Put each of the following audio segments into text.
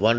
1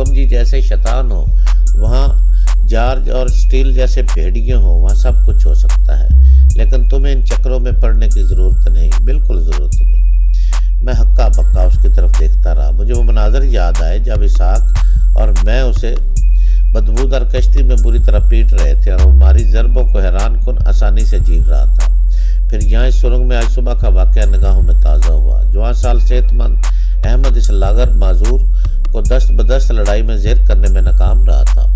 حکم جی جیسے شیطان ہو، وہاں جارج اور اسٹیل جیسے بھیڑیے ہوں، وہاں سب کچھ ہو سکتا ہے، لیکن تمہیں ان چکروں میں پڑنے کی ضرورت نہیں، بالکل ضرورت نہیں۔ میں ہکا بکا اس کی طرف دیکھتا رہا۔ مجھے وہ مناظر یاد آئے جب اسحاق اور میں اسے بدبودار کشتی میں بری طرح پیٹ رہے تھے اور وہ ہماری ضربوں کو حیران کن آسانی سے جیت رہا تھا۔ پھر یہاں اس سرنگ میں آج صبح کا واقعہ نگاہوں میں تازہ ہوا۔ جوان سال صحت مند احمد اس لاغر معذور کو دست بدست لڑائی میں زیر کرنے میں ناکام رہا تھا۔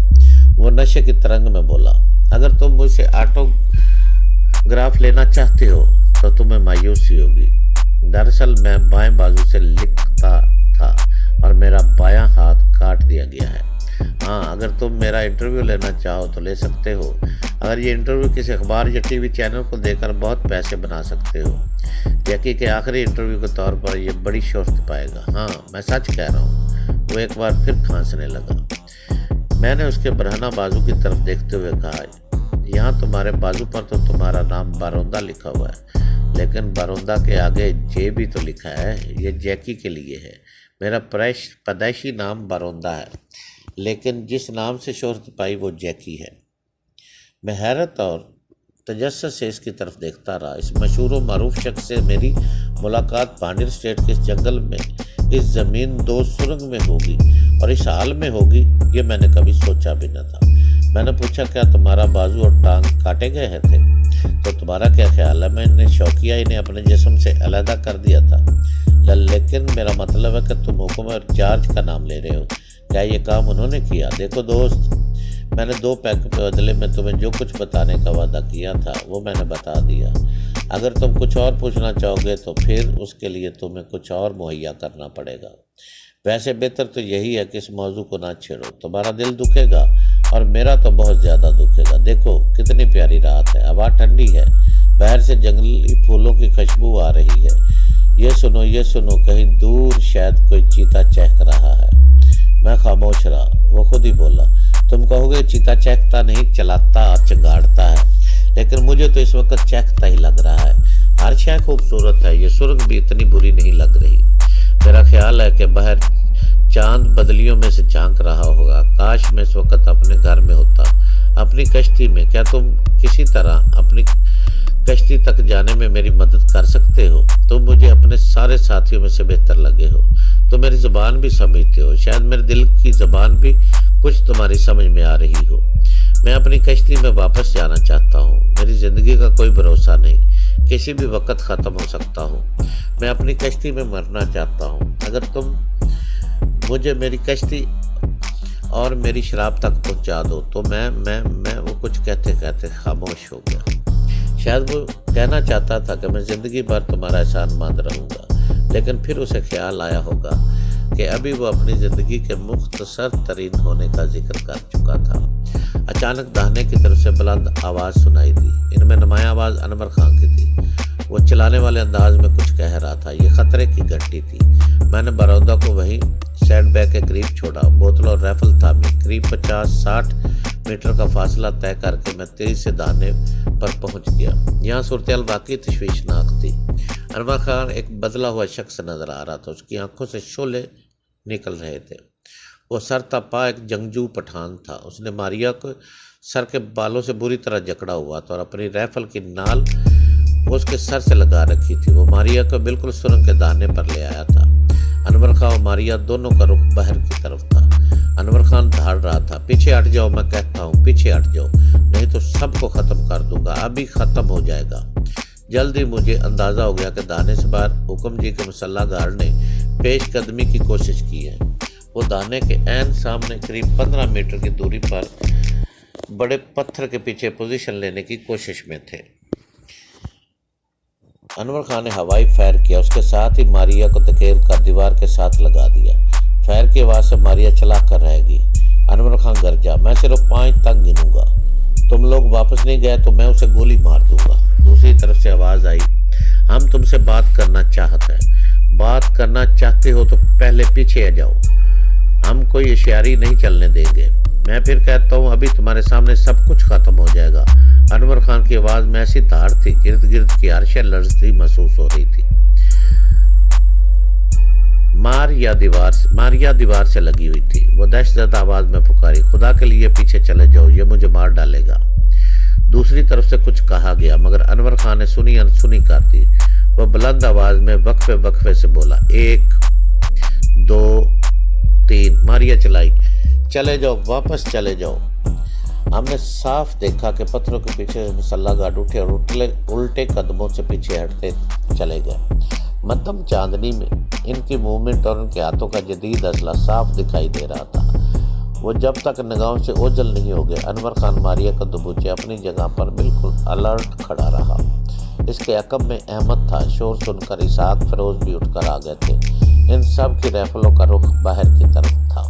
وہ نشے کی ترنگ میں بولا، اگر تم مجھ سے آٹوگراف لینا چاہتے ہو تو تمہیں مایوسی ہوگی۔ دراصل میں بائیں بازو سے لکھتا تھا اور میرا بایاں ہاتھ کاٹ دیا گیا ہے۔ ہاں، اگر تم میرا انٹرویو لینا چاہو تو لے سکتے ہو۔ اگر یہ انٹرویو کسی اخبار یا ٹی وی چینل کو دے کر بہت پیسے بنا سکتے ہو۔ جیکی کے آخری انٹرویو کے طور پر یہ بڑی شہرت پائے گا۔ ہاں، میں سچ کہہ رہا ہوں۔ وہ ایک بار پھر کھانسنے لگا۔ میں نے اس کے برہنہ بازو کی طرف دیکھتے ہوئے کہا، یہاں تمہارے بازو پر تو تمہارا نام باروندہ لکھا ہوا ہے، لیکن باروندہ کے آگے جے بھی تو لکھا ہے۔ یہ جیکی کے لیے ہے۔ میرا پیدائشی نام باروندہ ہے، لیکن جس نام سے شہرت پائی وہ جیکی ہے۔ میں حیرت اور تجسس سے اس کی طرف دیکھتا رہا۔ اس مشہور و معروف شخص سے میری ملاقات پانڈیر اسٹیٹ کے اس جنگل میں، اس زمین دوز سرنگ میں ہوگی اور اس حال میں ہوگی، یہ میں نے کبھی سوچا بھی نہ تھا۔ میں نے پوچھا، کیا تمہارا بازو اور ٹانگ کاٹے گئے تھے؟ تو تمہارا کیا خیال ہے میں نے شوقیہ انہیں اپنے جسم سے علیحدہ کر دیا تھا؟ لیکن میرا مطلب ہے کہ تم حکم اور جارج کا نام لے رہے ہو۔ کیا یہ کام انہوں نے کیا؟ دیکھو دوست، میں نے 2 پیک کے بدلے میں تمہیں جو کچھ بتانے کا وعدہ کیا تھا وہ میں نے بتا دیا۔ اگر تم کچھ اور پوچھنا چاہو گے تو پھر اس کے لیے تمہیں کچھ اور مہیا کرنا پڑے گا۔ ویسے بہتر تو یہی ہے کہ اس موضوع کو نہ چھیڑو۔ تمہارا دل دکھے گا اور میرا تو بہت زیادہ دکھے گا۔ دیکھو کتنی پیاری رات ہے، ہوا ٹھنڈی ہے، باہر سے جنگلی پھولوں کی خوشبو آ رہی ہے۔ یہ سنو، کہیں دور شاید کوئی چیتا چہک رہا ہے۔ میں خاموش رہا۔ وہ خود ہی بولا، تم کہو گے چیتا چہکتا نہیں، چلاتا چنگاڑتا ہے، لیکن مجھے تو اس وقت چہکتا ہی لگ رہا ہے۔ ہر شے خوبصورت ہے، یہ سرنگ بھی اتنی بری نہیں لگ رہی۔ میرا خیال ہے کہ باہر چاند بدلیوں میں سے جھانک رہا ہوگا۔ کاش میں اس وقت اپنے گھر میں ہوتا، اپنی کشتی میں۔ کیا تم کسی طرح اپنی کشتی تک جانے میں میری مدد کر سکتے ہو؟ تم مجھے اپنے سارے ساتھیوں میں سے بہتر لگے ہو۔ تم میری زبان بھی سمجھتے ہو، شاید میرے دل کی زبان بھی کچھ تمہاری سمجھ میں آ رہی ہو۔ میں اپنی کشتی میں واپس جانا چاہتا ہوں۔ میری زندگی کا کوئی بھروسہ نہیں، کسی بھی وقت ختم ہو سکتا ہوں۔ میں اپنی کشتی میں مرنا چاہتا ہوں۔ اگر تم مجھے میری کشتی اور میری شراب تک پہنچا دو تو میں وہ کچھ کہتے خاموش ہو گیا۔ شاید وہ کہنا چاہتا تھا کہ میں زندگی بھر تمہارا احسان مند رہوں گا، لیکن پھر اسے خیال آیا ہوگا کہ ابھی وہ اپنی زندگی کے مختصر ترین ہونے کا ذکر کر چکا تھا۔ اچانک داہنے کی طرف سے بلند آواز سنائی دی۔ ان میں نمایاں آواز انور خان کی تھی۔ وہ چلانے والے انداز میں کچھ کہہ رہا تھا۔ یہ خطرے کی گھنٹی تھی۔ میں نے باروندہ کو وہیں سینڈ بیگ کے قریب چھوڑا، بوتل اور ریفل تھامی۔ قریب 50-60 میٹر کا فاصلہ طے کر کے میں تیزی سے داہنے پر پہنچ گیا۔ یہاں صورتحال واقعی تشویشناک تھی۔ انور خان ایک بدلا ہوا شخص نظر آ رہا تھا۔ اس کی آنکھوں سے شعلے نکل رہے تھے۔ وہ سر تپا ایک جنگجو پٹھان تھا۔ اس نے ماریا کو سر کے بالوں سے بری طرح جکڑا ہوا تھا اور اپنی ریفل کی نال وہ اس کے سر سے لگا رکھی تھی۔ وہ ماریا کو بالکل سرنگ کے داہنے پر لے آیا تھا۔ انور خان اور ماریا دونوں کا رخ باہر کی طرف تھا۔ انور خان دھاڑ رہا تھا، پیچھے ہٹ جاؤ، میں کہتا ہوں پیچھے ہٹ جاؤ، نہیں تو سب کو ختم کر دوں گا، ابھی ختم ہو جائے گا۔ جلد ہی مجھے اندازہ ہو گیا کہ داہنے سے باہر حکم جی کے مسلح گارڈ نے پیش قدمی کی کوشش کی ہے۔ وہ داہنے کے عین سامنے قریب 15 میٹر کی دوری پر بڑے پتھر کے پیچھے پوزیشن لینے کی کوشش میں تھے۔ انور خان نے ہوائی فائر کیا، اس کے ساتھ ہی ماریا کو دھکیل کر دیوار کے ساتھ لگا دیا۔ فائر کی آواز سے ماریا چلا کر رہے گی۔ انور خان گرجا، میں صرف 5 تک گنوں گا، تم لوگ واپس نہیں گئے تو میں اسے گولی مار دوں گا۔ دوسری طرف سے آواز آئی، ہم تم سے بات کرنا چاہتے ہو تو پہلے پیچھے آ جاؤ، ہم کوئی اشیاری نہیں چلنے دیں گے۔ میں پھر کہتا ہوں ابھی تمہارے سامنے سب کچھ ختم ہو جائے گا۔ انور خان کی آواز میں ایسی دھاڑ تھی، گرد گرد کی عرشیں لرزتی محسوس ہو رہی تھی۔ ماریا دیوار سے لگی ہوئی تھی۔ وہ دہشت زدہ آواز میں پکاری، خدا کے لیے پیچھے چلے جاؤ، یہ مجھے مار ڈالے گا۔ دوسری طرف سے کچھ کہا گیا مگر انور خان نے سنی انسنی کر دی۔ وہ بلند آواز میں وقفے سے بولا، 1 2 3۔ ماریا چلائی، چلے جاؤ، واپس چلے جاؤ۔ ہم نے صاف دیکھا کہ پتھروں کے پیچھے سے مسلح گارڈ اٹھے اور الٹے قدموں سے پیچھے ہٹتے چلے گئے۔ مدھم چاندنی میں ان کی موومنٹ اور ان کے ہاتھوں کا جدید اسلحہ صاف دکھائی دے رہا تھا۔ وہ جب تک نگاہوں سے اوجھل نہیں ہو گئے، انور خان ماریا کو دبوچے اپنی جگہ پر بالکل الرٹ کھڑا رہا۔ اس کے عقب میں احمد تھا۔ شور سن کر اسحاق فیروز بھی اٹھ کر آ گئے تھے۔ ان سب کی رائفلوں کا رخ باہر کی طرف تھا۔